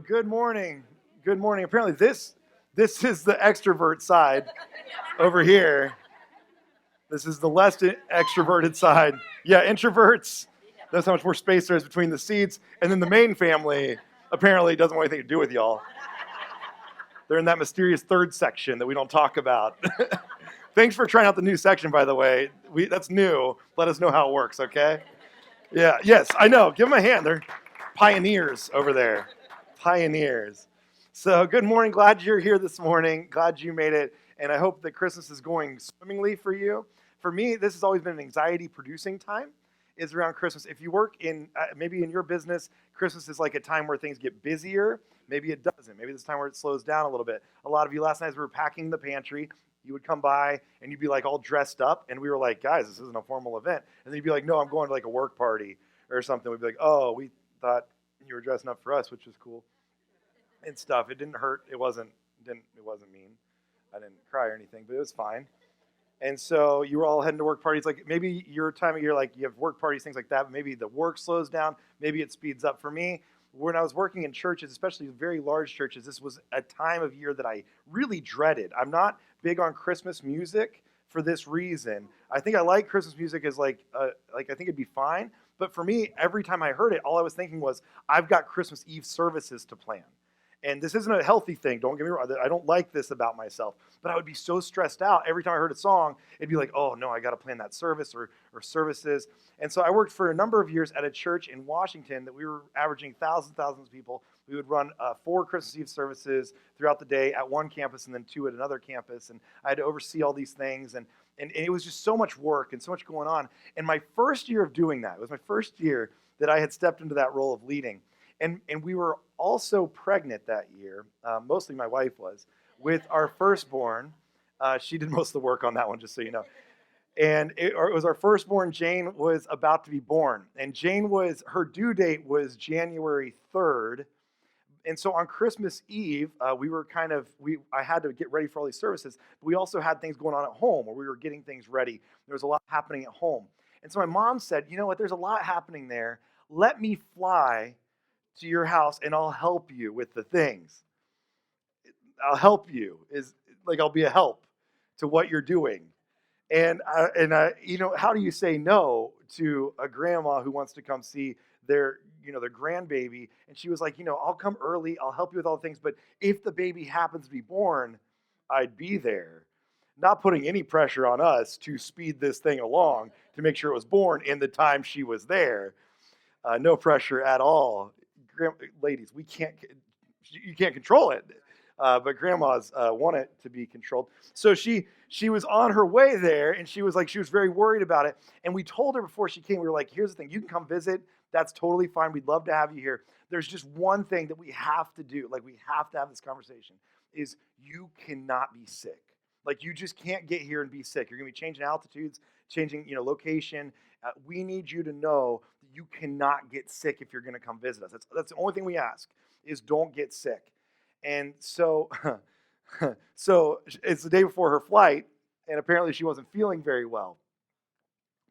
Good morning. Good morning. Apparently this is the extrovert side over here. This is the less extroverted side. Yeah, introverts. That's how much more space there is between the seats. And then the main family apparently doesn't want anything to do with y'all. They're in that mysterious third section that we don't talk about. Thanks for trying out the new section, by the way. That's new. Let us know how it works, okay? Yeah, yes, I know. Give them a hand. They're pioneers over there. Pioneers. So good morning. Glad you're here this morning. Glad you made it. And I hope that Christmas is going swimmingly for you. For me, this has always been an anxiety-producing time, is around Christmas. If you work in, maybe in your business, Christmas is like a time where things get busier. Maybe it doesn't. Maybe this time where it slows down a little bit. A lot of you last night as we were packing the pantry, you would come by and you'd be like all dressed up. And we were like, guys, this isn't a formal event. And then you'd be like, no, I'm going to like a work party or something. We'd be like, oh, we thought you were dressing up for us, which is cool and stuff. It didn't hurt. It wasn't mean. I didn't cry or anything, but it was fine. And so you were all heading to work parties. Like maybe your time of year, like you have work parties, things like that. But maybe the work slows down. Maybe it speeds up. For me, when I was working in churches, especially very large churches, this was a time of year that I really dreaded. I'm not big on Christmas music for this reason. I think I like Christmas music as like I think it'd be fine. But for me, every time I heard it, all I was thinking was, I've got Christmas Eve services to plan. And this isn't a healthy thing. Don't get me wrong. I don't like this about myself. But I would be so stressed out every time I heard a song. It'd be like, oh, no, I got to plan that service or services. And so I worked for a number of years at a church in Washington that we were averaging thousands of people. We would run 4 Christmas Eve services throughout the day at one campus and then 2 at another campus. And I had to oversee all these things. And it was just so much work and so much going on. And my first year of doing that, it was my first year that I had stepped into that role of leading. And we were also pregnant that year, mostly my wife was, with our firstborn. She did most of the work on that one, just so you know. And it was our firstborn. Jane was about to be born. And her due date was January 3rd. And so on Christmas Eve, I had to get ready for all these services. But we also had things going on at home where we were getting things ready. There was a lot happening at home. And so my mom said, you know what, there's a lot happening there. Let me fly to your house and I'll help you with the things. I'll help you. I'll be a help to what you're doing. And how do you say no to a grandma who wants to come see their grandbaby? And she was like, I'll come early. I'll help you with all the things. But if the baby happens to be born, I'd be there. Not putting any pressure on us to speed this thing along to make sure it was born in the time she was there. No pressure at all. Ladies, you can't control it. But grandmas want it to be controlled. So she was on her way there, and she was very worried about it. And we told her before she came, we were like, here's the thing, you can come visit. That's totally fine. We'd love to have you here. There's just one thing that we have to do. We have to have this conversation, is you cannot be sick. You just can't get here and be sick. You're going to be changing altitudes, changing, location. We need you to know that you cannot get sick if you're going to come visit us. That's the only thing we ask, is don't get sick. And so it's the day before her flight, and apparently she wasn't feeling very well.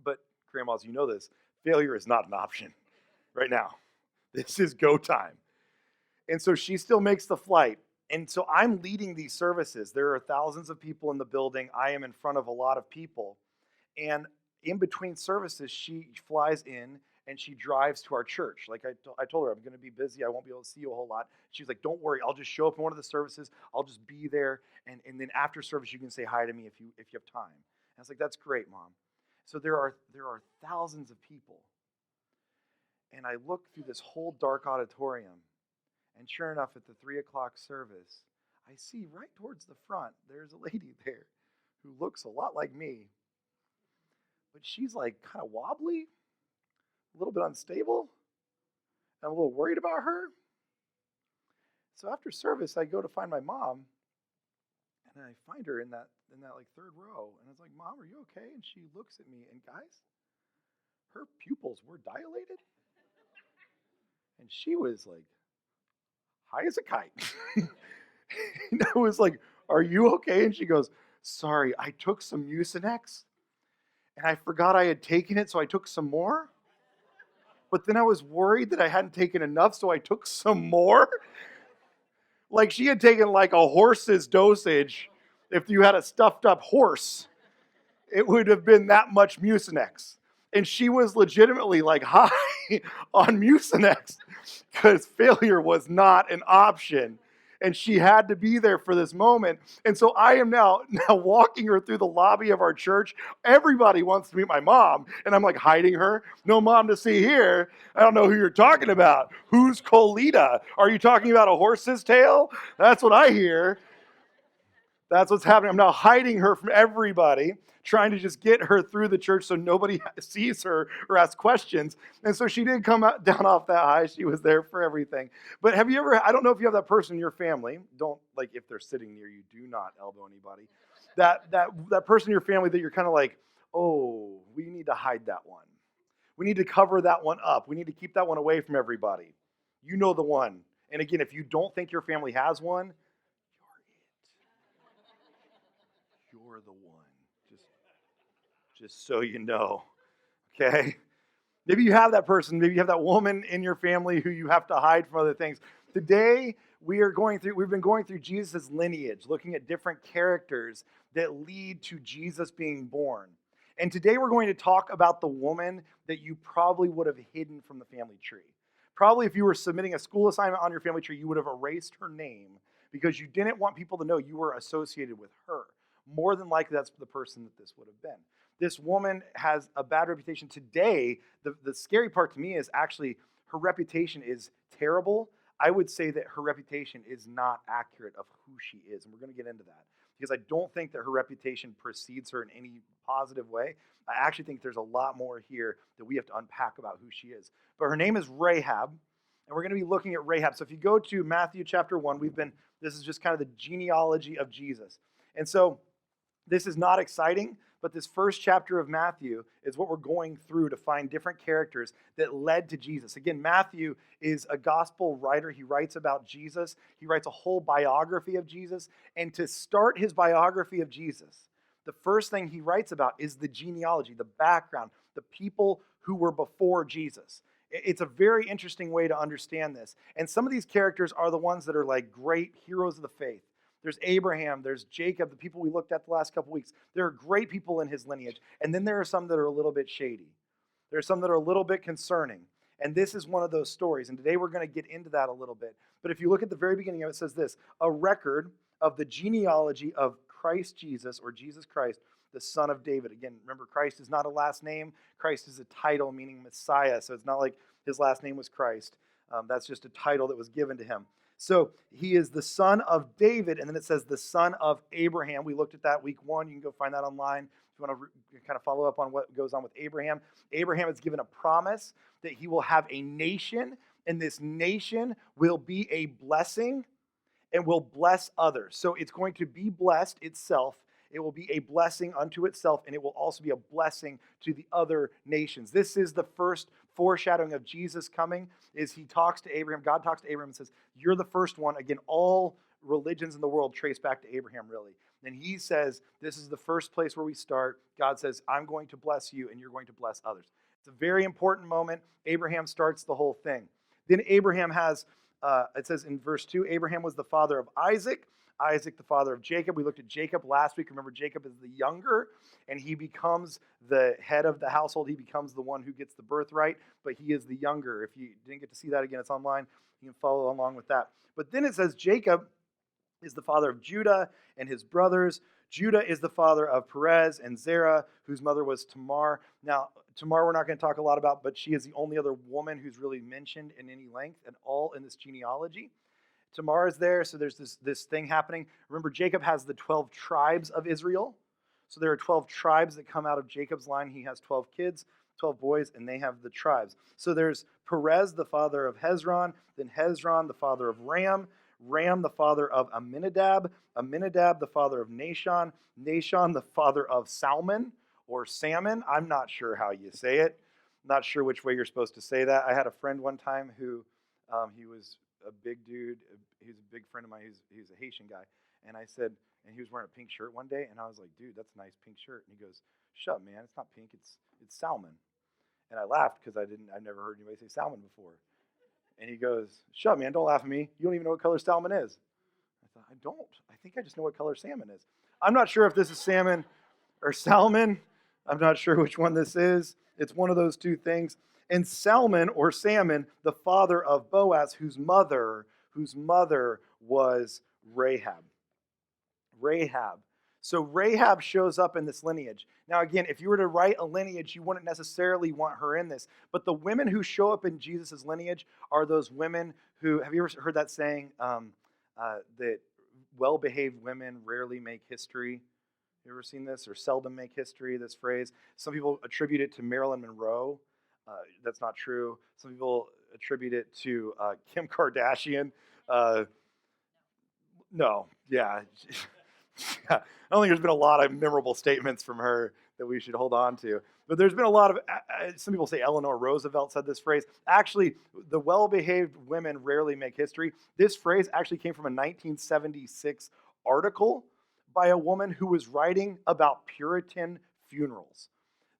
But grandmas, you know this, failure is not an option right now. This is go time. And so she still makes the flight. And so I'm leading these services. There are thousands of people in the building. I am in front of a lot of people. And in between services, she flies in and she drives to our church. I told her, I'm going to be busy. I won't be able to see you a whole lot. She was like, don't worry. I'll just show up in one of the services. I'll just be there. And then after service, you can say hi to me if you have time. And I was like, that's great, Mom. So there are thousands of people. And I look through this whole dark auditorium. And sure enough, at the 3 o'clock service, I see right towards the front, there's a lady there who looks a lot like me. But she's kind of wobbly, a little bit unstable. I'm a little worried about her. So after service, I go to find my mom, and I find her in that third row. And I was like, Mom, are you okay? And she looks at me, and guys, her pupils were dilated. And she was high as a kite. And I was like, are you okay? And she goes, sorry, I took some Mucinex. And I forgot I had taken it, so I took some more. But then I was worried that I hadn't taken enough, so I took some more. Like she had taken like a horse's dosage. If you had a stuffed up horse, it would have been that much Mucinex. And she was legitimately like high on Mucinex because failure was not an option. And she had to be there for this moment. And so I am now walking her through the lobby of our church. Everybody wants to meet my mom. And I'm like hiding her. No mom to see here. I don't know who you're talking about. Who's Colita? Are you talking about a horse's tail? That's what I hear. That's what's happening. I'm now hiding her from everybody, trying to just get her through the church so nobody sees her or asks questions. And so she did come out, down off that high. She was there for everything. But have you ever, I don't know if you have that person in your family. Don't, like if they're sitting near you, do not elbow anybody. That person in your family that you're kind of like, oh, we need to hide that one. We need to cover that one up. We need to keep that one away from everybody. You know the one. And again, if you don't think your family has one, you're the one. Just so you know. Okay? Maybe you have that person, maybe you have that woman in your family who you have to hide from other things. Today, we've been going through Jesus' lineage, looking at different characters that lead to Jesus being born. And today we're going to talk about the woman that you probably would have hidden from the family tree. Probably if you were submitting a school assignment on your family tree, you would have erased her name because you didn't want people to know you were associated with her. More than likely, that's the person that this would have been. This woman has a bad reputation. Today, the scary part to me is actually her reputation is terrible. I would say that her reputation is not accurate of who she is, and we're going to get into that because I don't think that her reputation precedes her in any positive way. I actually think there's a lot more here that we have to unpack about who she is. But her name is Rahab, and we're going to be looking at Rahab. So if you go to Matthew chapter 1, this is just kind of the genealogy of Jesus. And so this is not exciting, but this first chapter of Matthew is what we're going through to find different characters that led to Jesus. Again, Matthew is a gospel writer. He writes about Jesus. He writes a whole biography of Jesus. And to start his biography of Jesus, the first thing he writes about is the genealogy, the background, the people who were before Jesus. It's a very interesting way to understand this. And some of these characters are the ones that are like great heroes of the faith. There's Abraham, there's Jacob, the people we looked at the last couple weeks. There are great people in his lineage. And then there are some that are a little bit shady. There are some that are a little bit concerning. And this is one of those stories. And today we're going to get into that a little bit. But if you look at the very beginning of it, it says this: a record of the genealogy of Christ Jesus, or Jesus Christ, the son of David. Again, remember, Christ is not a last name. Christ is a title meaning Messiah. So it's not like his last name was Christ. That's just a title that was given to him. So he is the son of David, and then it says the son of Abraham. We looked at that week 1. You can go find that online if you want to kind of follow up on what goes on with Abraham. Abraham is given a promise that he will have a nation, and this nation will be a blessing and will bless others. So it's going to be blessed itself. It will be a blessing unto itself, and it will also be a blessing to the other nations. This is the first foreshadowing of Jesus coming, is he talks to Abraham. God talks to Abraham and says, you're the first one. Again, all religions in the world trace back to Abraham, really. And he says, this is the first place where we start. God says, I'm going to bless you, and you're going to bless others. It's a very important moment. Abraham starts the whole thing. Then Abraham has, it says in verse 2, Abraham was the father of Isaac. Isaac, the father of Jacob. We looked at Jacob last week. Remember, Jacob is the younger, and he becomes the head of the household. He becomes the one who gets the birthright, but he is the younger. If you didn't get to see that again, it's online. You can follow along with that. But then it says Jacob is the father of Judah and his brothers. Judah is the father of Perez and Zerah, whose mother was Tamar. Now, Tamar we're not going to talk a lot about, but she is the only other woman who's really mentioned in any length and all in this genealogy. Tamar is there, so there's this thing happening. Remember, Jacob has the 12 tribes of Israel. So there are 12 tribes that come out of Jacob's line. He has 12 kids, 12 boys, and they have the tribes. So there's Perez, the father of Hezron, then Hezron, the father of Ram, Ram, the father of Amminadab, Amminadab, the father of Nahshon, Nahshon, the father of Salmon, or Salmon. I'm not sure how you say it. Not sure which way you're supposed to say that. I had a friend one time who, he was a big dude. He's a big friend of mine. He's a Haitian guy. And I said, and he was wearing a pink shirt one day, and I was like, dude, that's a nice pink shirt. And he goes, shut up, man, it's not pink, it's salmon. And I laughed because I've never heard anybody say salmon before. And he goes, shut up, man, don't laugh at me. You don't even know what color salmon is. thought, I don't. I think I just know what color salmon is. I'm not sure if this is salmon or salmon. I'm not sure which one this is. It's one of those two things. And Salmon or Salmon, the father of Boaz, whose mother was Rahab. Rahab. So Rahab shows up in this lineage. Now, again, if you were to write a lineage, you wouldn't necessarily want her in this. But the women who show up in Jesus' lineage are those women who, have you ever heard that saying that well-behaved women rarely make history? You ever seen this? Or seldom make history, this phrase? Some people attribute it to Marilyn Monroe. That's not true. Some people attribute it to Kim Kardashian. No, yeah. I don't think there's been a lot of memorable statements from her that we should hold on to. But there's been a lot of, some people say Eleanor Roosevelt said this phrase. Actually, the well-behaved women rarely make history. This phrase actually came from a 1976 article by a woman who was writing about Puritan funerals.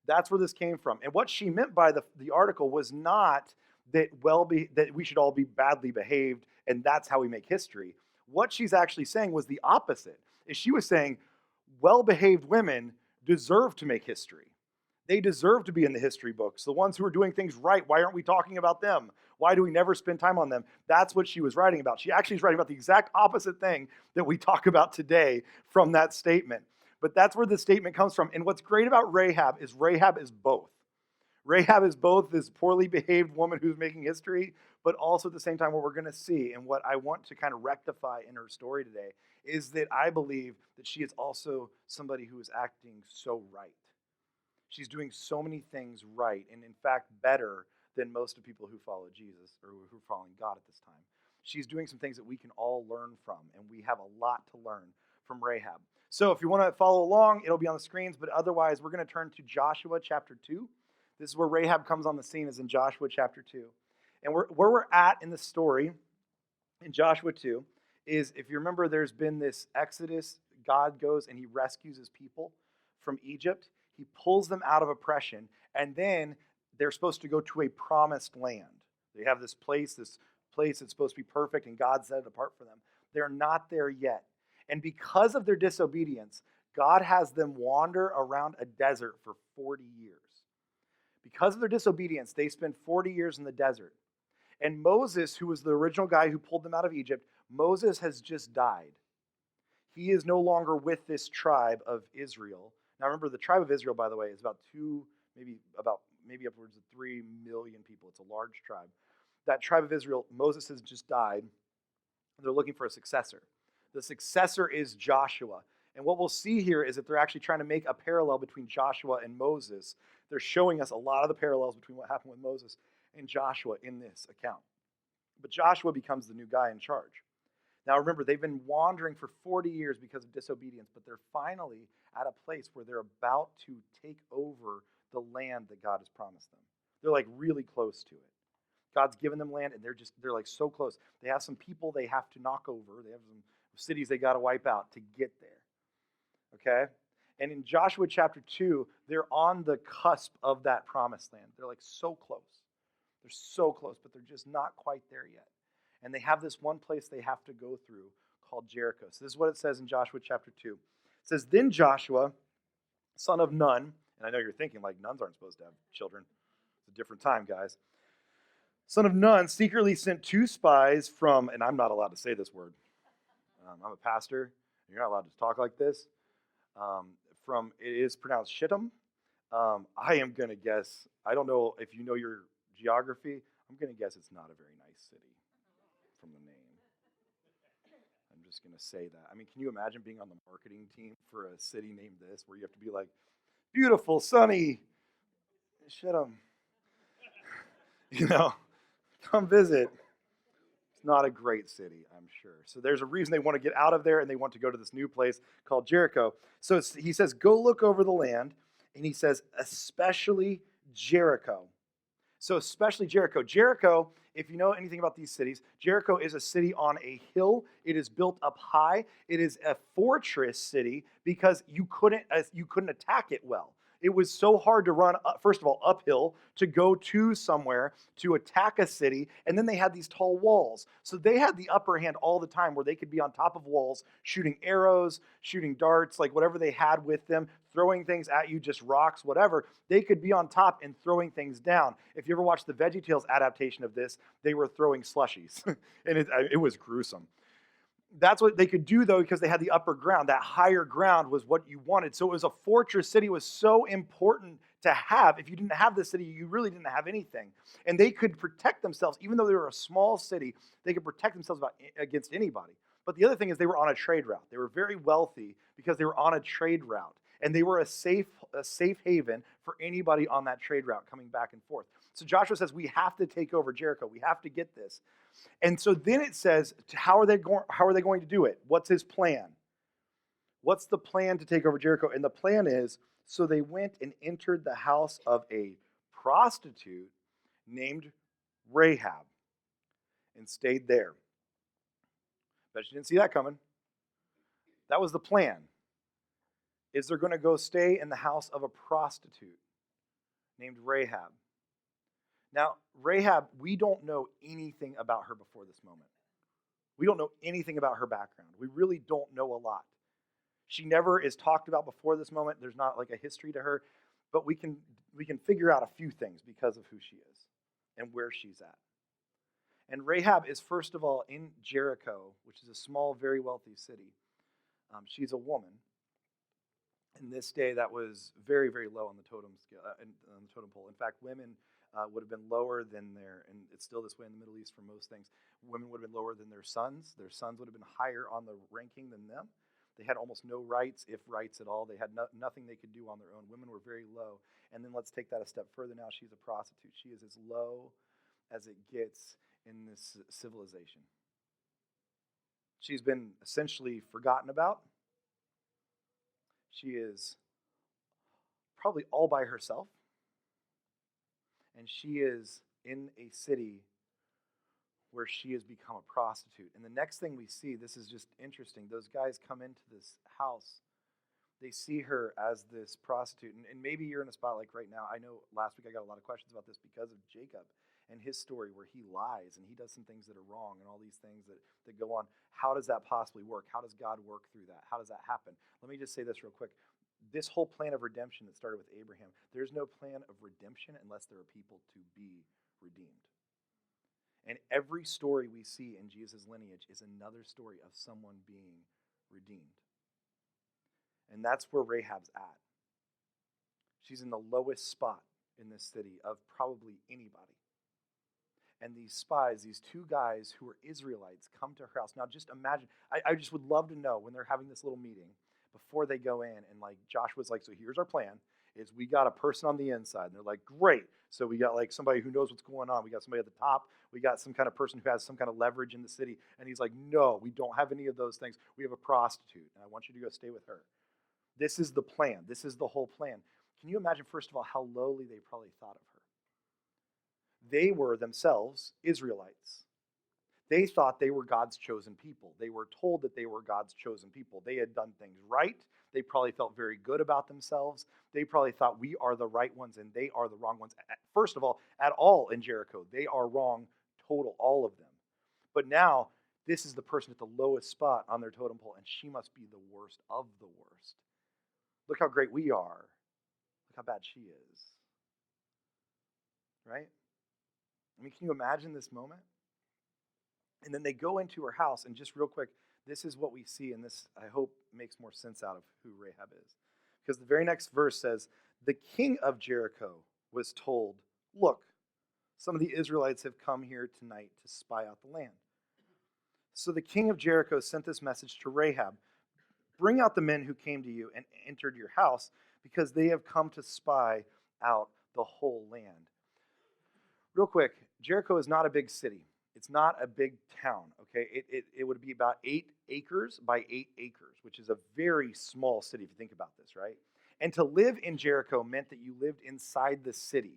That's where this came from. And what she meant by the article was not that that we should all be badly behaved and that's how we make history. What she's actually saying was the opposite. Is she was saying well-behaved women deserve to make history. They deserve to be in the history books. The ones who are doing things right, why aren't we talking about them? Why do we never spend time on them? That's what she was writing about. She actually is writing about the exact opposite thing that we talk about today from that statement. But that's where the statement comes from. And what's great about Rahab is both. Rahab is both this poorly behaved woman who's making history, but also at the same time what we're going to see and what I want to kind of rectify in her story today is that I believe that she is also somebody who is acting so right. She's doing so many things right, and in fact better than most of people who follow Jesus or who are following God at this time. She's doing some things that we can all learn from, and we have a lot to learn from Rahab. So if you want to follow along, it'll be on the screens, but otherwise we're going to turn to Joshua chapter 2. This is where Rahab comes on the scene, is in Joshua chapter 2. And where we're at in the story, in Joshua 2, is, if you remember, there's been this exodus. God goes and he rescues his people from Egypt. He pulls them out of oppression, and then they're supposed to go to a promised land. They have this place that's supposed to be perfect, and God set it apart for them. They're not there yet. And because of their disobedience, God has them wander around a desert for 40 years. Because of their disobedience, they spend 40 years in the desert. And Moses, who was the original guy who pulled them out of Egypt, Moses has just died. He is no longer with this tribe of Israel. Now remember, the tribe of Israel, by the way, is about maybe upwards of 3 million people. It's a large tribe. That tribe of Israel, Moses has just died. They're looking for a successor. The successor is Joshua. And what we'll see here is that they're actually trying to make a parallel between Joshua and Moses. They're showing us a lot of the parallels between what happened with Moses and Joshua in this account. But Joshua becomes the new guy in charge. Now remember, they've been wandering for 40 years because of disobedience, but they're finally at a place where they're about to take over the land that God has promised them. They're like really close to it. God's given them land, and they're like so close. They have some people they have to knock over. They have some cities they got to wipe out to get there. Okay? And in Joshua chapter 2, they're on the cusp of that promised land. They're like so close. They're so close, but they're just not quite there yet. And they have this one place they have to go through called Jericho. So this is what it says in Joshua chapter 2. It says, "Then Joshua, son of Nun," and I know you're thinking like nuns aren't supposed to have children. It's a different time, guys. "Son of Nun secretly sent 2 spies from," and I'm not allowed to say this word. I'm a pastor. You're not allowed to talk like this. It is pronounced Shittim. I am going to guess, I don't know if you know your geography, I'm going to guess it's not a very nice city from the name. I'm just going to say that. I mean, can you imagine being on the marketing team for a city named this, where you have to be like, beautiful, sunny, Shittim. Come visit. It's not a great city, I'm sure. So there's a reason they want to get out of there, and they want to go to this new place called Jericho. So he says, go look over the land, and he says, especially Jericho. So especially Jericho. Jericho, if you know anything about these cities, Jericho is a city on a hill. It is built up high. It is a fortress city because you couldn't attack it well. It was so hard to run, first of all, uphill to go to somewhere to attack a city. And then they had these tall walls. So they had the upper hand all the time where they could be on top of walls, shooting arrows, shooting darts, like whatever they had with them, throwing things at you, just rocks, whatever. They could be on top and throwing things down. If you ever watched the VeggieTales adaptation of this, they were throwing slushies. And it was gruesome. That's what they could do, though, because they had the upper ground. That higher ground was what you wanted. So it was a fortress city. It was so important to have. If you didn't have the city, you really didn't have anything. And they could protect themselves. Even though they were a small city, they could protect themselves against anybody. But the other thing is they were on a trade route. They were very wealthy because they were on a trade route. And they were a safe haven for anybody on that trade route coming back and forth. So Joshua says, we have to take over Jericho. We have to get this. And so then it says, how are they going to do it? What's his plan? What's the plan to take over Jericho? And the plan is, so they went and entered the house of a prostitute named Rahab and stayed there. Bet you didn't see that coming. That was the plan. Is they're going to go stay in the house of a prostitute named Rahab. Now, Rahab, we don't know anything about her before this moment. We don't know anything about her background. We really don't know a lot. She never is talked about before this moment. There's not like a history to her, but we can figure out a few things because of who she is and where she's at. And Rahab is, first of all, in Jericho, which is a small, very wealthy city. She's a woman. In this day, that was very, very low on the totem scale, on the totem pole. In fact, women would have been lower than and it's still this way in the Middle East for most things. Women would have been lower than their sons. Their sons would have been higher on the ranking than them. They had almost no rights, if rights at all. They had nothing they could do on their own. Women were very low. And then let's take that a step further now. She's a prostitute. She is as low as it gets in this civilization. She's been essentially forgotten about. She is probably all by herself. And she is in a city where she has become a prostitute. And the next thing we see, this is just interesting. Those guys come into this house. They see her as this prostitute. And maybe you're in a spot like right now. I know last week I got a lot of questions about this because of Jacob and his story where he lies and he does some things that are wrong and all these things that go on. How does that possibly work? How does God work through that? How does that happen? Let me just say this real quick. This whole plan of redemption that started with Abraham, there's no plan of redemption unless there are people to be redeemed. And every story we see in Jesus' lineage is another story of someone being redeemed. And that's where Rahab's at. She's in the lowest spot in this city of probably anybody. And these spies, these two guys who are Israelites, come to her house. Now just imagine, I just would love to know when they're having this little meeting, before they go in, and like Joshua's like, so here's our plan, is we got a person on the inside. And they're like, great. So we got like somebody who knows what's going on. We got somebody at the top. We got some kind of person who has some kind of leverage in the city. And he's like, no, we don't have any of those things. We have a prostitute, and I want you to go stay with her. This is the plan. This is the whole plan. Can you imagine, first of all, how lowly they probably thought of her? They were themselves Israelites. They thought they were God's chosen people. They were told that they were God's chosen people. They had done things right. They probably felt very good about themselves. They probably thought we are the right ones and they are the wrong ones. First of all, at all in Jericho, they are wrong, total, all of them. But now, this is the person at the lowest spot on their totem pole, and she must be the worst of the worst. Look how great we are. Look how bad she is. Right? I mean, can you imagine this moment? And then they go into her house, and just real quick, this is what we see, and this, I hope, makes more sense out of who Rahab is. Because the very next verse says, the king of Jericho was told, look, some of the Israelites have come here tonight to spy out the land. So the king of Jericho sent this message to Rahab, bring out the men who came to you and entered your house, because they have come to spy out the whole land. Real quick, Jericho is not a big city. It's not a big town, okay? It would be about 8 acres by 8 acres, which is a very small city if you think about this, right? And to live in Jericho meant that you lived inside the city.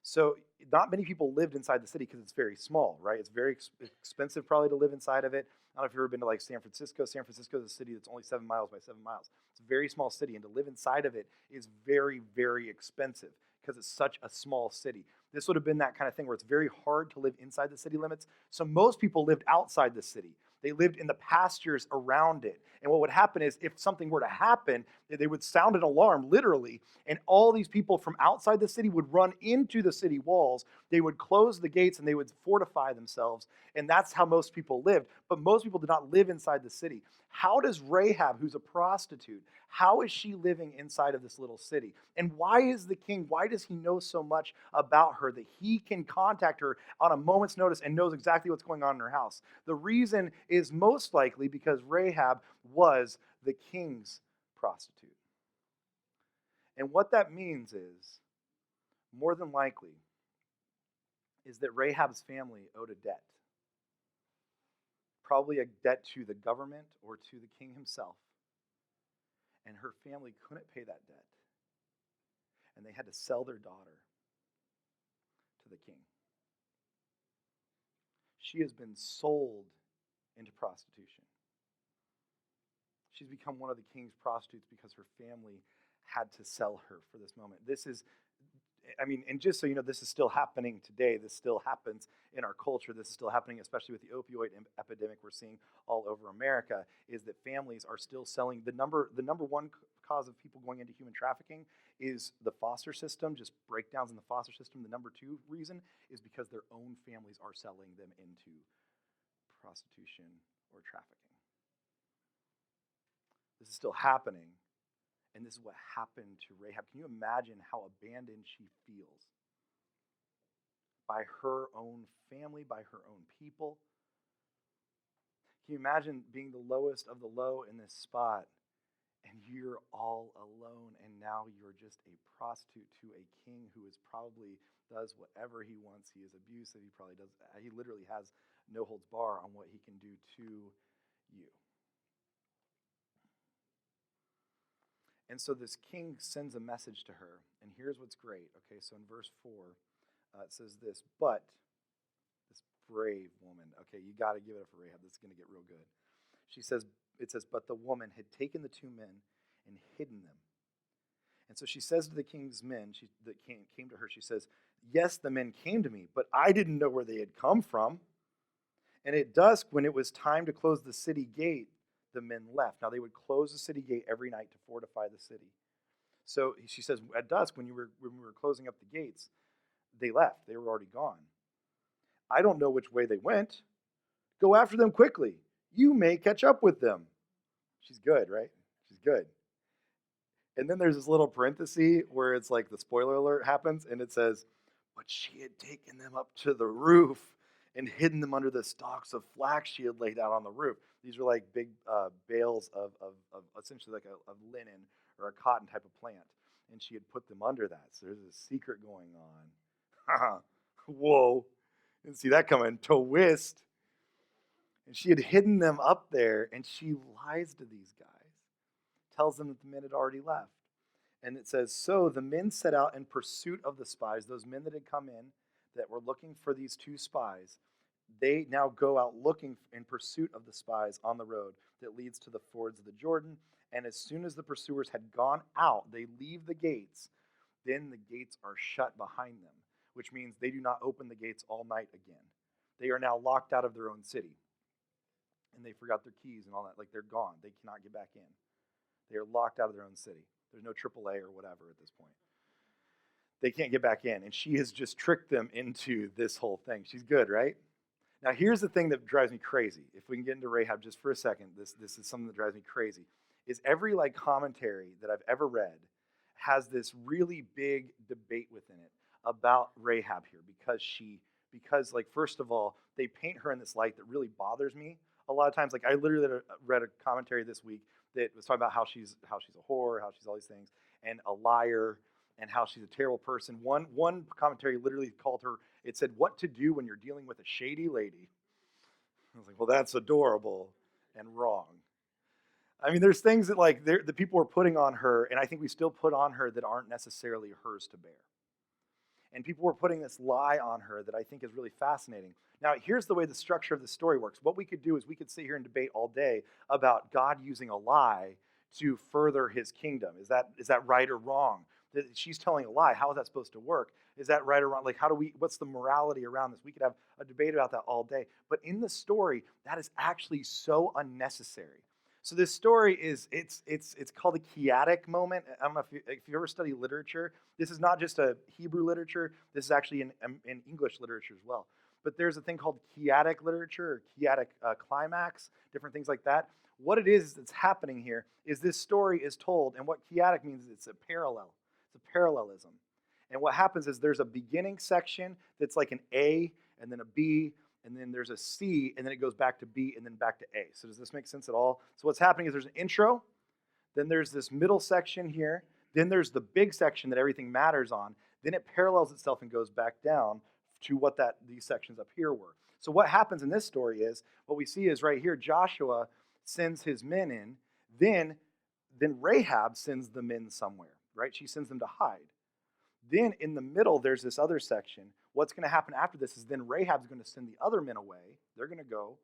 So not many people lived inside the city because it's very small, right? It's very expensive probably to live inside of it. I don't know if you've ever been to like San Francisco. San Francisco is a city that's only 7 miles by 7 miles. It's a very small city, and to live inside of it is very, very expensive because it's such a small city. This would have been that kind of thing where it's very hard to live inside the city limits. So most people lived outside the city. They lived in the pastures around it. And what would happen is if something were to happen, they would sound an alarm, literally, and all these people from outside the city would run into the city walls. They would close the gates and they would fortify themselves. And that's how most people lived. But most people did not live inside the city. How does Rahab, who's a prostitute, how is she living inside of this little city? And why is the king, why does he know so much about her that he can contact her on a moment's notice and knows exactly what's going on in her house? The reason is most likely because Rahab was the king's prostitute. And what that means is, more than likely, is that Rahab's family owed a debt. Probably a debt to the government or to the king himself. And her family couldn't pay that debt. And they had to sell their daughter to the king. She has been sold into prostitution. She's become one of the king's prostitutes because her family had to sell her for this moment. This is, and just so you know, this is still happening today. This still happens in our culture. This is still happening, especially with the opioid epidemic we're seeing all over America, is that families are still selling. The number one cause of people going into human trafficking is the foster system, just breakdowns in the foster system. The number two reason is because their own families are selling them into prostitution or trafficking. This is still happening. And this is what happened to Rahab. Can you imagine how abandoned she feels by her own family, by her own people? Can you imagine being the lowest of the low in this spot, and you're all alone, and now you're just a prostitute to a king who is probably does whatever he wants. He is abusive. He literally has no holds bar on what he can do to you. And so this king sends a message to her, and here's what's great. Okay, so in verse 4, it says this, but this brave woman, okay, you got to give it up for Rahab. This is going to get real good. It says, but the woman had taken the two men and hidden them. And so she says to the king's men, that came to her, she says, yes, the men came to me, but I didn't know where they had come from. And at dusk, when it was time to close the city gate, the men left. Now, they would close the city gate every night to fortify the city. So she says, at dusk, when we were closing up the gates, they left. They were already gone. I don't know which way they went. Go after them quickly. You may catch up with them. She's good, right? She's good. And then there's this little parenthesis where it's like the spoiler alert happens, and it says, but she had taken them up to the roof and hidden them under the stalks of flax she had laid out on the roof. These were like big bales of essentially like a linen or a cotton type of plant. And she had put them under that. So there's a secret going on. Whoa. Didn't see that coming. Twist. And she had hidden them up there, and she lies to these guys. Tells them that the men had already left. And it says, so the men set out in pursuit of the spies, those men that had come in that were looking for these two spies. They now go out looking in pursuit of the spies on the road that leads to the fords of the Jordan. And as soon as the pursuers had gone out, they leave the gates. Then the gates are shut behind them, which means they do not open the gates all night again. They are now locked out of their own city. And they forgot their keys and all that. Like, they're gone. They cannot get back in. They are locked out of their own city. There's no AAA or whatever at this point. They can't get back in. And she has just tricked them into this whole thing. She's good, right? Now, here's the thing that drives me crazy. If we can get into Rahab just for a second, this is something that drives me crazy, is every commentary that I've ever read has this really big debate within it about Rahab here because first of all, they paint her in this light that really bothers me. A lot of times, I literally read a commentary this week that was talking about how she's a whore, how she's all these things, and a liar, and how she's a terrible person. One commentary literally called her, it said, what to do when you're dealing with a shady lady. I was like, well, that's adorable and wrong. I mean, there's things that the people are putting on her, and I think we still put on her that aren't necessarily hers to bear. And people were putting this lie on her that I think is really fascinating. Now, here's the way the structure of the story works. What we could do is we could sit here and debate all day about God using a lie to further his kingdom. Is that right or wrong? That she's telling a lie. How is that supposed to work? Is that right or wrong? Like, what's the morality around this? We could have a debate about that all day. But in the story, that is actually so unnecessary. So this story is, it's called a chiastic moment. I don't know if you ever study literature. This is not just a Hebrew literature. This is actually in English literature as well. But there's a thing called chiastic literature or chiastic climax, different things like that. What it is that's happening here is this story is told, and what chiastic means is it's a parallel. It's a parallelism. And what happens is there's a beginning section that's like an A, and then a B, and then there's a C, and then it goes back to B, and then back to A. So does this make sense at all? So what's happening is there's an intro, then there's this middle section here, then there's the big section that everything matters on, then it parallels itself and goes back down to what these sections up here were. So what happens in this story is, what we see is right here, Joshua sends his men in, then Rahab sends the men somewhere, right? She sends them to hide. Then in the middle, there's this other section. What's going to happen after this is then Rahab's going to send the other men away. They're going to go.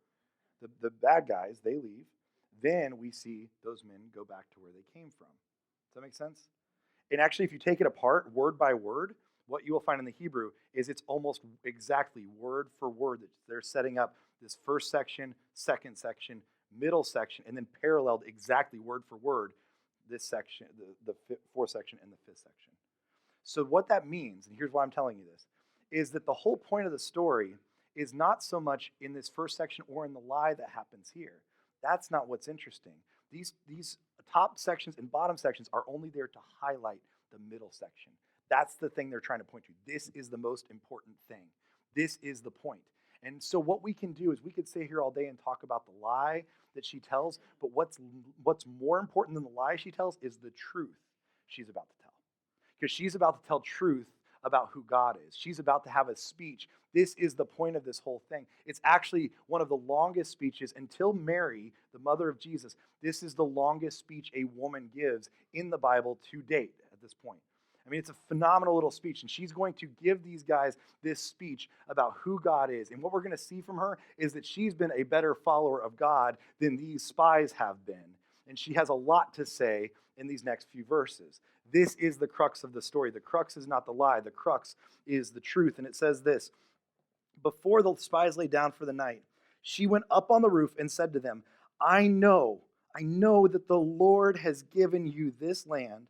The bad guys, they leave. Then we see those men go back to where they came from. Does that make sense? And actually, if you take it apart, word by word, what you will find in the Hebrew is it's almost exactly word for word that they're setting up this first section, second section, middle section, and then paralleled exactly word for word this section, the fourth section and the fifth section. So what that means, and here's why I'm telling you this, is that the whole point of the story is not so much in this first section or in the lie that happens here. That's not what's interesting. These top sections and bottom sections are only there to highlight the middle section. That's the thing they're trying to point to. This is the most important thing. This is the point. And so what we can do is we could stay here all day and talk about the lie that she tells, but what's more important than the lie she tells is the truth she's about to tell. Because she's about to tell truth about who God is. She's about to have a speech. This is the point of this whole thing. It's actually one of the longest speeches until Mary, the mother of Jesus. This is the longest speech a woman gives in the Bible to date at this point. I mean, it's a phenomenal little speech, and she's going to give these guys this speech about who God is. And what we're going to see from her is that she's been a better follower of God than these spies have been. And she has a lot to say in these next few verses. This is the crux of the story. The crux is not the lie. The crux is the truth. And it says this: before the spies lay down for the night, she went up on the roof and said to them, I know that the Lord has given you this land,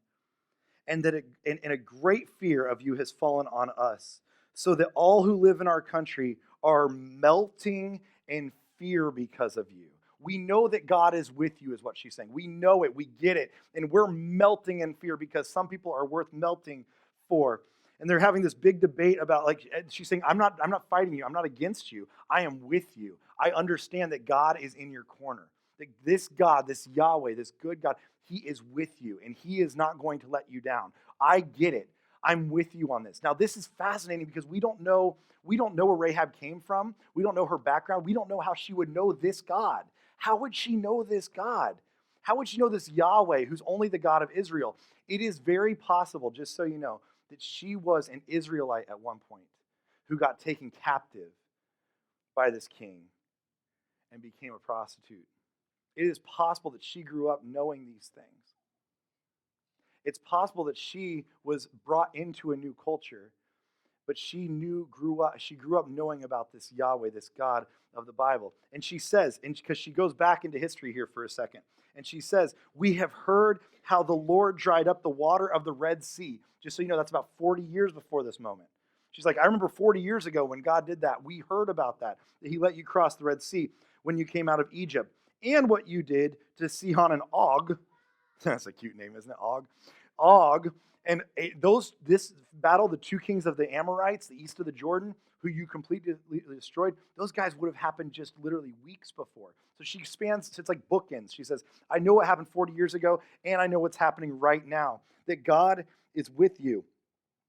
and that a great fear of you has fallen on us, so that all who live in our country are melting in fear because of you. We know that God is with you, is what she's saying. We know it. We get it. And we're melting in fear because some people are worth melting for. And they're having this big debate about, like, she's saying, I'm not fighting you. I'm not against you. I am with you. I understand that God is in your corner. That this God, this Yahweh, this good God, he is with you, and he is not going to let you down. I get it. I'm with you on this. Now, this is fascinating because we don't know where Rahab came from. We don't know her background. We don't know how she would know this God. How would she know this God? How would she know this Yahweh, who's only the God of Israel? It is very possible, just so you know, that she was an Israelite at one point who got taken captive by this king and became a prostitute. It is possible that she grew up knowing these things. It's possible that she was brought into a new culture, but she grew up knowing about this Yahweh, this God of the Bible. And she says, and because she goes back into history here for a second, and she says, we have heard how the Lord dried up the water of the Red Sea. Just so you know, that's about 40 years before this moment. She's like, I remember 40 years ago when God did that. We heard about that he let you cross the Red Sea when you came out of Egypt. And what you did to Sihon and Og. That's a cute name, isn't it? Og. And this battle, the two kings of the Amorites, the east of the Jordan, who you completely destroyed, those guys would have happened just literally weeks before. So she expands, it's like bookends. She says, I know what happened 40 years ago, and I know what's happening right now, that God is with you.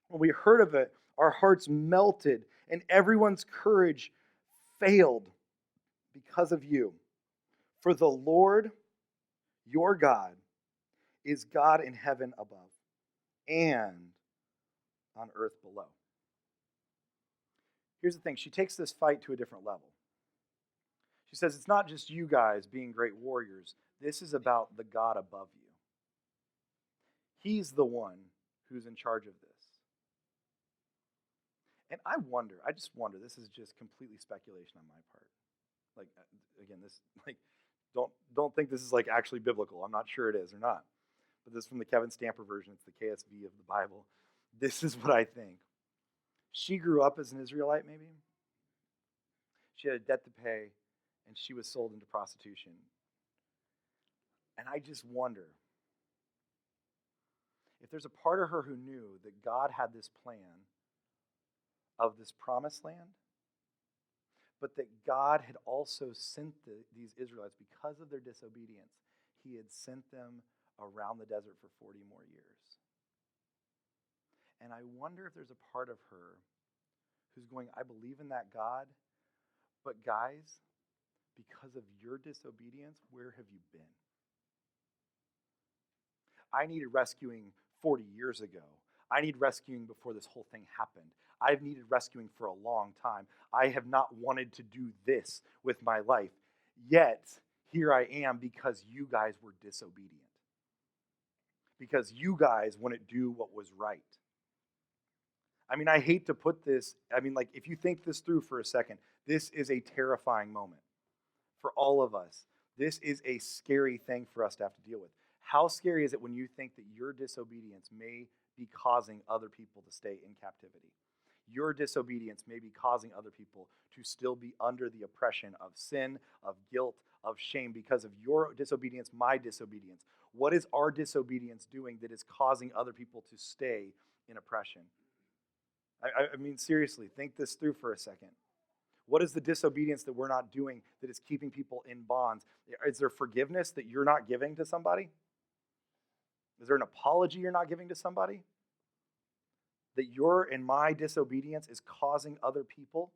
When we heard of it, our hearts melted, and everyone's courage failed because of you. For the Lord, your God, is God in heaven above and on earth below. here's the thing. She takes this fight to a different level. She says, it's not just you guys being great warriors. This is about the God above you. He's the one who's in charge of this. And I just wonder, this is just completely speculation on my part. Like, again, this, like, don't think this is like actually biblical. I'm not sure it is or not. But this is from the Kevin Stamper version. It's the KSV of the Bible. This is what I think. She grew up as an Israelite, maybe. She had a debt to pay, and she was sold into prostitution. And I just wonder if there's a part of her who knew that God had this plan of this promised land, but that God had also sent these Israelites, because of their disobedience, he had sent them around the desert for 40 more years. And I wonder if there's a part of her who's going, I believe in that God, but guys, because of your disobedience, where have you been? I needed rescuing 40 years ago. I need rescuing before this whole thing happened. I've needed rescuing for a long time. I have not wanted to do this with my life. Yet, here I am because you guys were disobedient. Because you guys wouldn't do what was right. I mean, I hate to put this, like, if you think this through for a second, this is a terrifying moment for all of us. This is a scary thing for us to have to deal with. How scary is it when you think that your disobedience may be causing other people to stay in captivity? Your disobedience may be causing other people to still be under the oppression of sin, of guilt, of shame because of your disobedience, my disobedience. What is our disobedience doing that is causing other people to stay in oppression? I mean, seriously, think this through for a second. What is the disobedience that we're not doing that is keeping people in bonds? Is there forgiveness that you're not giving to somebody? Is there an apology you're not giving to somebody? That your and my disobedience is causing other people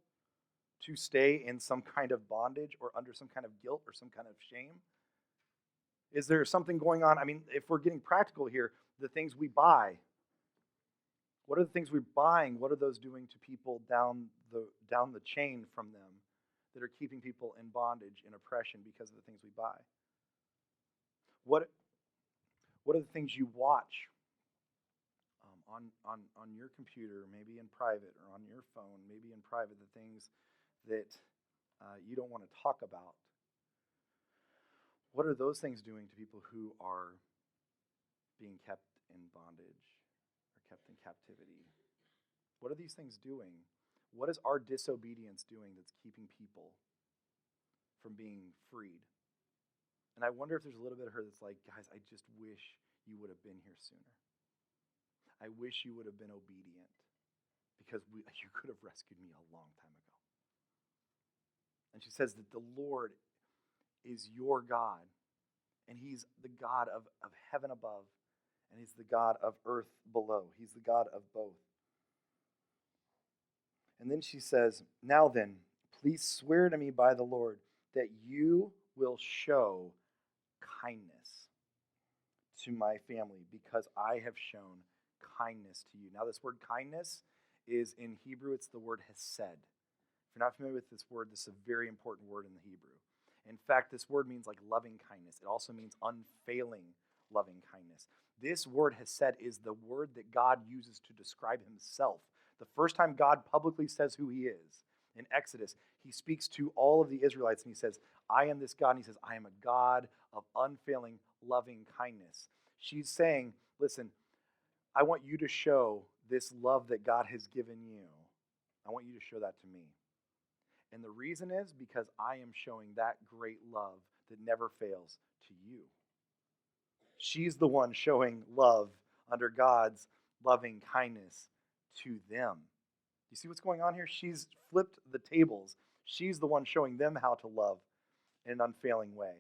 to stay in some kind of bondage or under some kind of guilt or some kind of shame? Is there something going on? I mean, if we're getting practical here, the things we buy, what are the things we're buying? What are those doing to people down the chain from them that are keeping people in bondage and oppression because of the things we buy? What are the things you watch on your computer, maybe in private, or on your phone, maybe in private, the things that you don't want to talk about? What are those things doing to people who are being kept in bondage or kept in captivity? What are these things doing? What is our disobedience doing that's keeping people from being freed? And I wonder if there's a little bit of her that's like, guys, I just wish you would have been here sooner. I wish you would have been obedient because you could have rescued me a long time ago. And she says that the Lord is your God, and he's the God of heaven above, and he's the God of earth below. He's the God of both. And then she says, now then, please swear to me by the Lord that you will show kindness to my family because I have shown kindness to you. Now, this word kindness is in Hebrew, it's the word hesed. If you're not familiar with this word, this is a very important word in the Hebrew. In fact, this word means like loving kindness. It also means unfailing loving kindness. This word hesed is the word that God uses to describe himself. The first time God publicly says who he is, in Exodus, he speaks to all of the Israelites and he says, I am this God. And he says, I am a God of unfailing loving kindness. She's saying, listen, I want you to show this love that God has given you. I want you to show that to me. And the reason is because I am showing that great love that never fails to you. She's the one showing love under God's loving kindness to them. You see what's going on here? She's flipped the tables. She's the one showing them how to love in an unfailing way.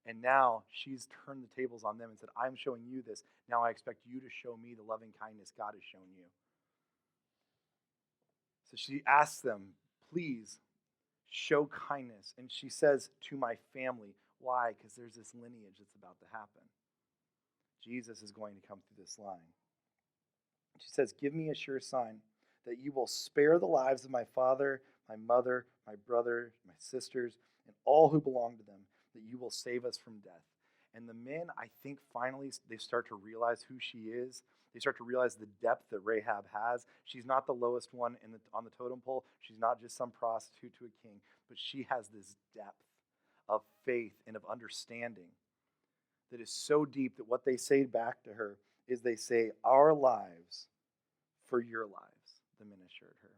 And now she's turned the tables on them and said, I'm showing you this. Now I expect you to show me the loving kindness God has shown you. So she asks them, please show kindness. And she says, to my family. Why? Because there's this lineage that's about to happen. Jesus is going to come through this line. She says, give me a sure sign that you will spare the lives of my father, my mother, my brother, my sisters, and all who belong to them, that you will save us from death. And the men, I think, finally, they start to realize who she is. They start to realize the depth that Rahab has. She's not the lowest one on the totem pole. She's not just some prostitute to a king, but she has this depth of faith and of understanding that is so deep that what they say back to her is they say, "Our lives for your lives," the men assured her.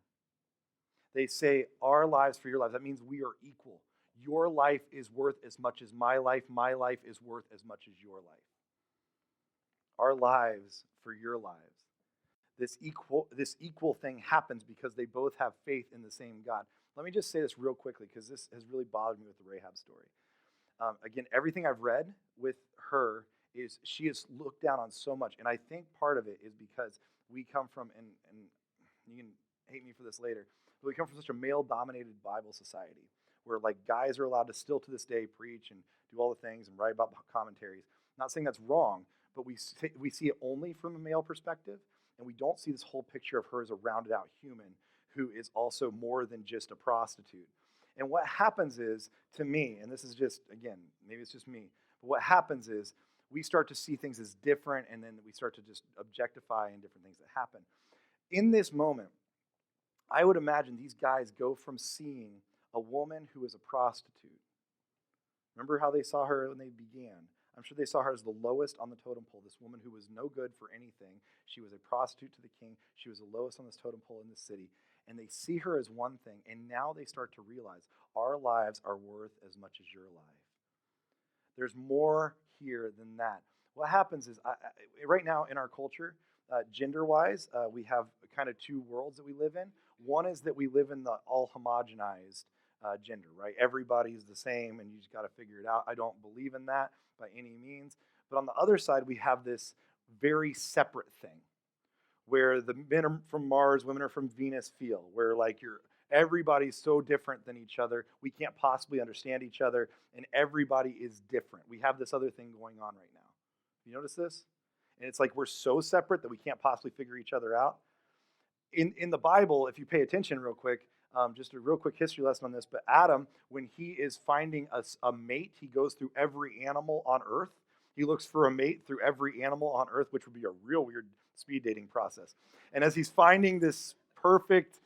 They say, "Our lives for your lives." That means we are equal. Your life is worth as much as my life. My life is worth as much as your life. Our lives for your lives. This equal thing happens because they both have faith in the same God. Let me just say this real quickly because this has really bothered me with the Rahab story. Again, everything I've read with her is she is looked down on so much. And I think part of it is because we come from, and you can hate me for this later, but we come from such a male-dominated Bible society where like guys are allowed to still to this day preach and do all the things and write about commentaries. I'm not saying that's wrong, but we see it only from a male perspective, and we don't see this whole picture of her as a rounded out human who is also more than just a prostitute. And what happens is, to me, and this is just, again, maybe it's just me, but what happens is we start to see things as different, and then we start to just objectify and different things that happen. In this moment, I would imagine these guys go from seeing a woman who is a prostitute. Remember how they saw her when they began? I'm sure they saw her as the lowest on the totem pole, this woman who was no good for anything. She was a prostitute to the king. She was the lowest on this totem pole in the city. And they see her as one thing, and now they start to realize our lives are worth as much as your life. There's more here than that. What happens is, right now in our culture, gender-wise, we have kind of two worlds that we live in. One is that we live in the all homogenized gender, right? Everybody's the same, and you just got to figure it out. I don't believe in that by any means. But on the other side, we have this very separate thing, where the men are from Mars, women are from Venus feel, where like everybody's so different than each other, we can't possibly understand each other, and everybody is different. We have this other thing going on right now. You notice this? And it's like we're so separate that we can't possibly figure each other out. In the Bible, if you pay attention real quick, just a real quick history lesson on this, but Adam, when he is finding a mate, he goes through every animal on earth. He looks for a mate through every animal on earth, which would be a real weird speed dating process. And as he's finding this perfect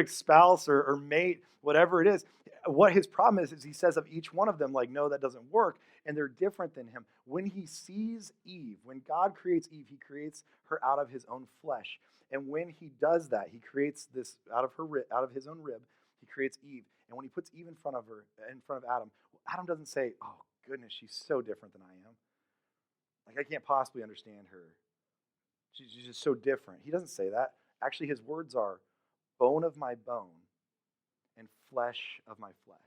spouse or mate, whatever it is, what his problem is he says of each one of them, like, no, that doesn't work, and they're different than him. When he sees Eve, when God creates Eve, he creates her out of his own flesh. And when he does that, he creates this out of his own rib, he creates Eve. And when he puts Eve in front of Adam, Adam doesn't say, oh, goodness, she's so different than I am. Like, I can't possibly understand her. She's just so different. He doesn't say that. Actually, his words are, bone of my bone and flesh of my flesh.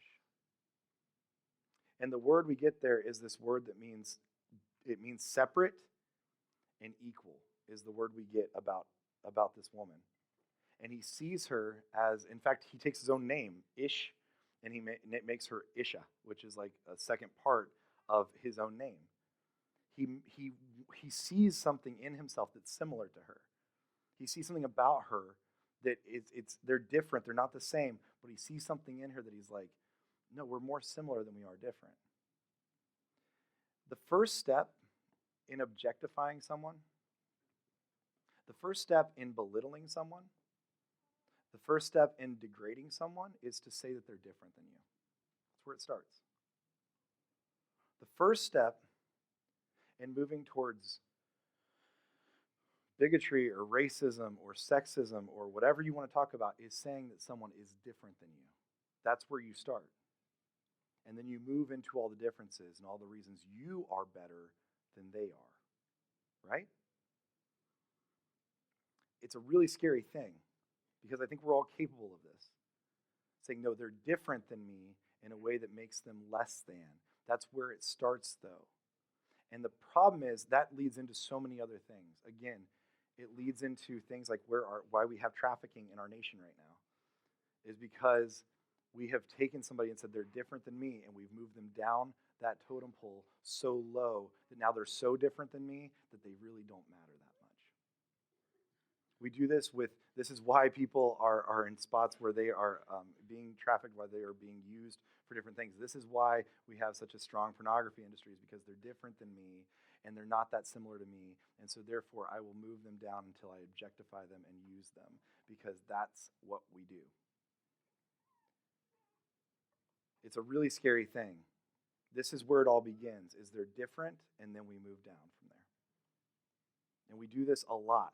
And the word we get there is this word that means separate and equal is the word we get about this woman. And he sees her as, in fact, he takes his own name, Ish, and he makes her Isha, which is like a second part of his own name. He sees something in himself that's similar to her. He sees something about her that they're different, they're not the same, but he sees something in her that he's like, no, we're more similar than we are different. The first step in objectifying someone, the first step in belittling someone, the first step in degrading someone is to say that they're different than you. That's where it starts. The first step in moving towards bigotry or racism or sexism or whatever you want to talk about is saying that someone is different than you. That's where you start. And then you move into all the differences and all the reasons you are better than they are. Right? It's a really scary thing because I think we're all capable of this. Saying, no, they're different than me in a way that makes them less than. That's where it starts, though. And the problem is that leads into so many other things. Again, it leads into things like why we have trafficking in our nation right now is because we have taken somebody and said they're different than me, and we've moved them down that totem pole so low that now they're so different than me that they really don't matter that much. We do this this is why people are in spots where they are being trafficked, why they are being used for different things. This is why we have such a strong pornography industry, is because they're different than me, and they're not that similar to me, and so therefore I will move them down until I objectify them and use them, because that's what we do. It's a really scary thing. This is where it all begins, is they're different, and then we move down from there. And we do this a lot.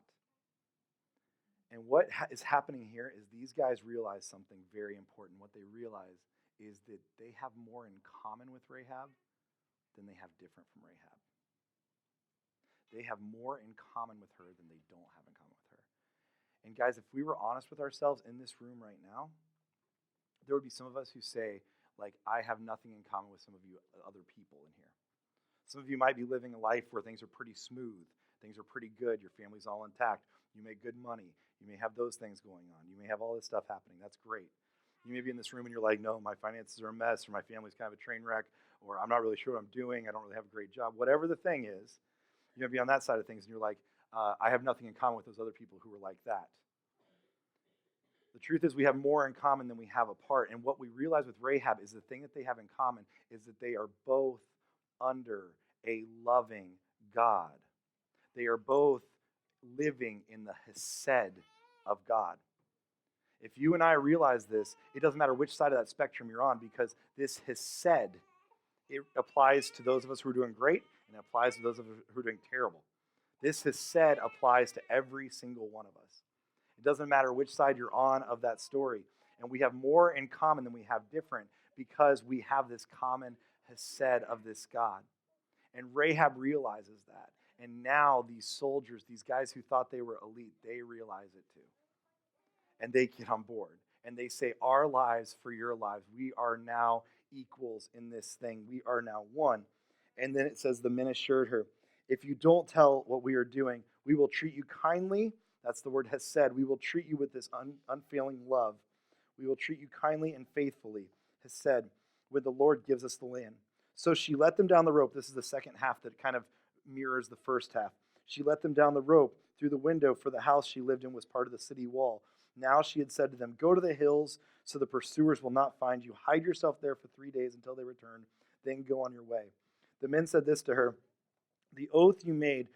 And what is happening here is these guys realize something very important. What they realize is that they have more in common with Rahab than they have different from Rahab. They have more in common with her than they don't have in common with her. And guys, if we were honest with ourselves in this room right now, there would be some of us who say, like, I have nothing in common with some of you other people in here. Some of you might be living a life where things are pretty smooth. Things are pretty good. Your family's all intact. You make good money. You may have those things going on. You may have all this stuff happening. That's great. You may be in this room and you're like, no, my finances are a mess, or my family's kind of a train wreck, or I'm not really sure what I'm doing. I don't really have a great job. Whatever the thing is, you're going to be on that side of things, and you're like, I have nothing in common with those other people who are like that. The truth is we have more in common than we have apart. And what we realize with Rahab is the thing that they have in common is that they are both under a loving God. They are both living in the hesed of God. If you and I realize this, it doesn't matter which side of that spectrum you're on, because this hesed, it applies to those of us who are doing great, and it applies to those of us who are doing terrible. This hesed applies to every single one of us. It doesn't matter which side you're on of that story. And we have more in common than we have different, because we have this common hesed of this God. And Rahab realizes that. And now these soldiers, these guys who thought they were elite, they realize it too. And they get on board. And they say, our lives for your lives. We are now equals in this thing. We are now one. And then it says, the men assured her, if you don't tell what we are doing, we will treat you kindly. That's the word hesed. We will treat you with this unfailing love. We will treat you kindly and faithfully, hesed, when the Lord gives us the land. So she let them down the rope. This is the second half that kind of mirrors the first half. She let them down the rope through the window, for the house she lived in was part of the city wall. Now she had said to them, go to the hills so the pursuers will not find you. Hide yourself there for 3 days until they return. Then go on your way. The men said this to her, the oath you made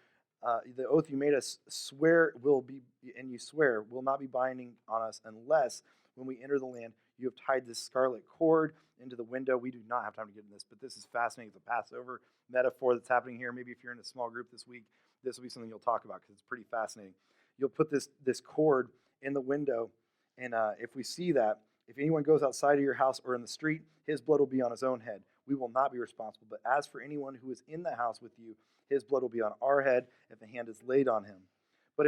us swear will be, and you swear will not be binding on us unless when we enter the land you have tied this scarlet cord into the window. We do not have time to get into this, but this is fascinating. It's a Passover metaphor that's happening here. Maybe if you're in a small group this week, this will be something you'll talk about because it's pretty fascinating. You'll put this cord in the window, and if we see that, if anyone goes outside of your house or in the street, his blood will be on his own head. We will not be responsible. But as for anyone who is in the house with you, his blood will be on our head if a hand is laid on him. But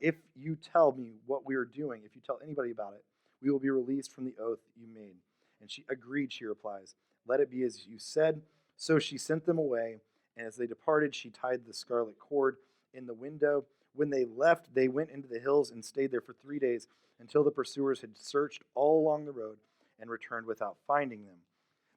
if you tell me what we are doing, if you tell anybody about it, we will be released from the oath you made. And she agreed, she replies. Let it be as you said. So she sent them away, and as they departed, she tied the scarlet cord in the window. When they left, they went into the hills and stayed there for 3 days until the pursuers had searched all along the road and returned without finding them.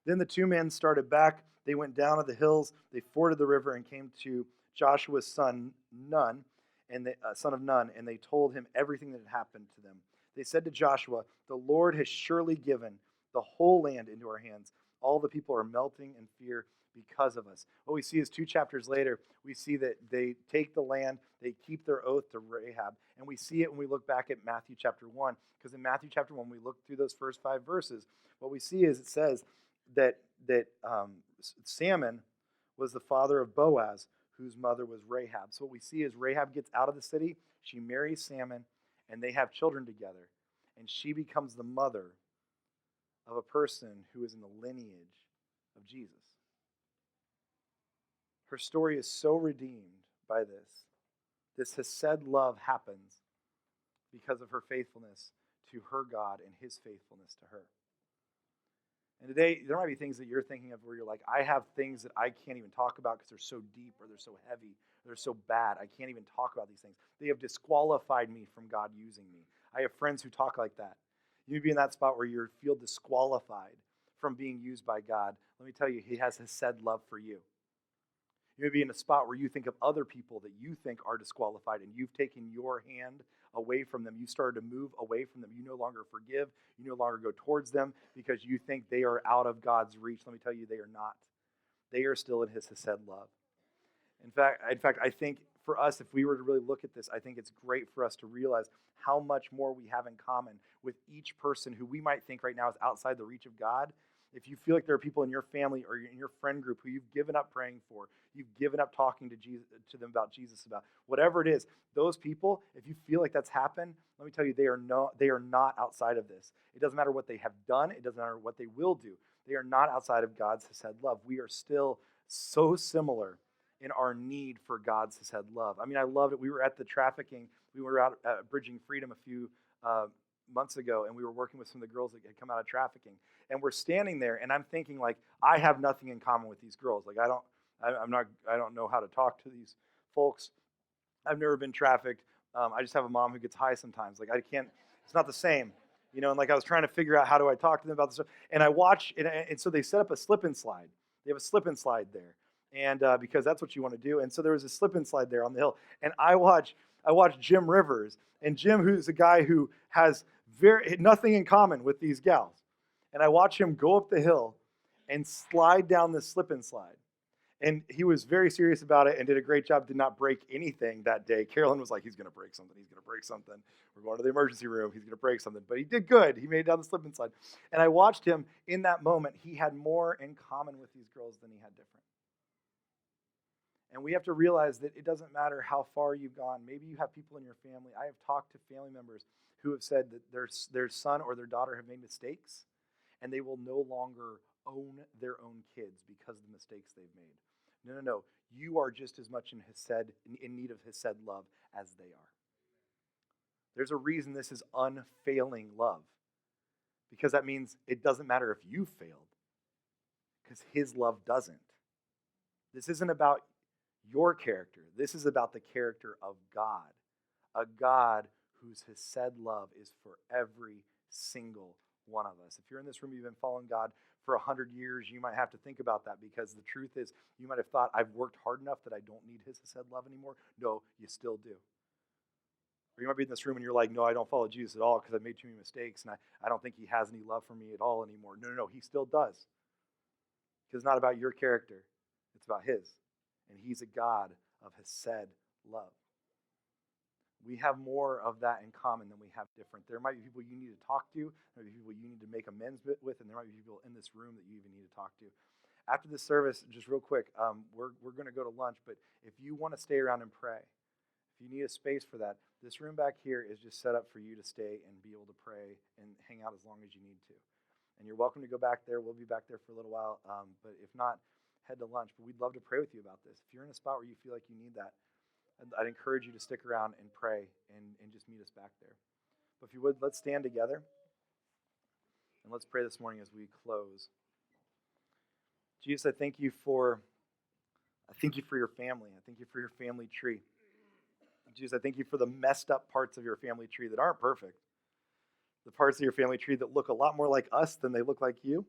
Then the two men started back. They went down to the hills. They forded the river and came to Joshua's son of Nun, and they told him everything that had happened to them. They said to Joshua, the Lord has surely given the whole land into our hands. All the people are melting in fear because of us. What we see is 2 chapters later, we see that they take the land, they keep their oath to Rahab, and we see it when we look back at Matthew chapter 1, because in Matthew chapter 1, we look through those first 5 verses, what we see is it says that Salmon was the father of Boaz, whose mother was Rahab. So what we see is Rahab gets out of the city, she marries Salmon, and they have children together, and she becomes the mother of a person who is in the lineage of Jesus. Her story is so redeemed by this. This hesed love happens because of her faithfulness to her God and his faithfulness to her. And today, there might be things that you're thinking of where you're like, I have things that I can't even talk about because they're so deep or they're so heavy or they're so bad. I can't even talk about these things. They have disqualified me from God using me. I have friends who talk like that. You may be in that spot where you feel disqualified from being used by God. Let me tell you, he has hesed love for you. You may be in a spot where you think of other people that you think are disqualified, and you've taken your hand away from them. You started to move away from them. You no longer forgive. You no longer go towards them because you think they are out of God's reach. Let me tell you, they are not. They are still in his hesed love. In fact, I think for us, if we were to really look at this, I think it's great for us to realize how much more we have in common with each person who we might think right now is outside the reach of God. If you feel like there are people in your family or in your friend group who you've given up praying for, you've given up talking to them about Jesus, about whatever it is, those people, if you feel like that's happened, let me tell you, they are not outside of this. It doesn't matter what they have done. It doesn't matter what they will do. They are not outside of God's hesed love. We are still so similar in our need for God's hesed love. I mean, I loved it. We were at the trafficking. We were out at Bridging Freedom a few months ago, and we were working with some of the girls that had come out of trafficking. And we're standing there, and I'm thinking, like, I have nothing in common with these girls. Like, I don't know how to talk to these folks. I've never been trafficked. I just have a mom who gets high sometimes. Like, I can't. It's not the same, you know. And like, I was trying to figure out how do I talk to them about this stuff. And I watch, and so they set up a slip and slide. They have a slip and slide there. And because that's what you want to do. And so there was a slip and slide there on the hill. And I watch Jim Rivers. And Jim, who's a guy who has nothing in common with these gals. And I watch him go up the hill and slide down this slip and slide. And he was very serious about it and did a great job, did not break anything that day. Carolyn was like, he's going to break something. He's going to break something. We're going to the emergency room. He's going to break something. But he did good. He made it down the slip and slide. And I watched him in that moment. He had more in common with these girls than he had different. And we have to realize that it doesn't matter how far you've gone. Maybe you have people in your family. I have talked to family members who have said that their son or their daughter have made mistakes, and they will no longer own their own kids because of the mistakes they've made. No. You are just as much in need of hesed love as they are. There's a reason this is unfailing love, because that means it doesn't matter if you failed, because his love doesn't. This isn't about your character. This is about the character of God, a God whose hesed love is for every single one of us. If you're in this room, you've been following God for 100 years, you might have to think about that, because the truth is, you might have thought, I've worked hard enough that I don't need his hesed love anymore. No, you still do. Or you might be in this room and you're like, no, I don't follow Jesus at all because I've made too many mistakes and I don't think he has any love for me at all anymore. No, he still does. Because it's not about your character. It's about his. And he's a God of hesed love. We have more of that in common than we have different. There might be people you need to talk to. There might be people you need to make amends with. And there might be people in this room that you even need to talk to. After this service, just real quick, we're going to go to lunch. But if you want to stay around and pray, if you need a space for that, this room back here is just set up for you to stay and be able to pray and hang out as long as you need to. And you're welcome to go back there. We'll be back there for a little while. But if not, head to lunch. But we'd love to pray with you about this. If you're in a spot where you feel like you need that, I'd encourage you to stick around and pray and just meet us back there. But if you would, let's stand together. And let's pray this morning as we close. Jesus, I thank you for your family. I thank you for your family tree. Jesus, I thank you for the messed up parts of your family tree that aren't perfect. The parts of your family tree that look a lot more like us than they look like you.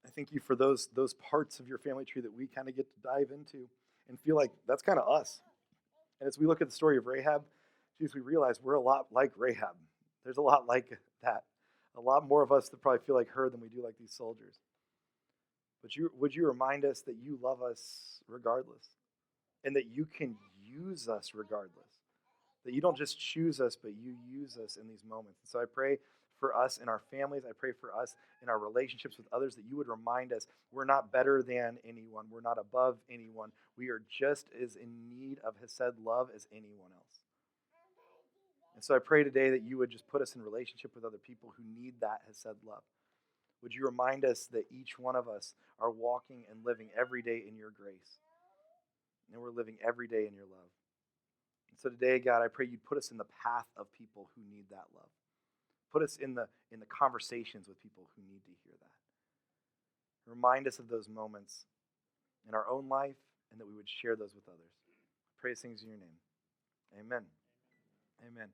I thank you for those parts of your family tree that we kind of get to dive into and feel like that's kind of us. And as we look at the story of Rahab, Jesus, we realize we're a lot like Rahab. There's a lot like that. A lot more of us that probably feel like her than we do like these soldiers. But would you remind us that you love us regardless, and that you can use us regardless, that you don't just choose us, but you use us in these moments. And so I pray for us in our families. I pray for us in our relationships with others, that you would remind us we're not better than anyone. We're not above anyone. We are just as in need of hesed love as anyone else. And so I pray today that you would just put us in relationship with other people who need that hesed love. Would you remind us that each one of us are walking and living every day in your grace. And we're living every day in your love. And so today, God, I pray you'd put us in the path of people who need that love. Put us in the conversations with people who need to hear that. Remind us of those moments in our own life, and that we would share those with others. I pray these things in your name. Amen. Amen.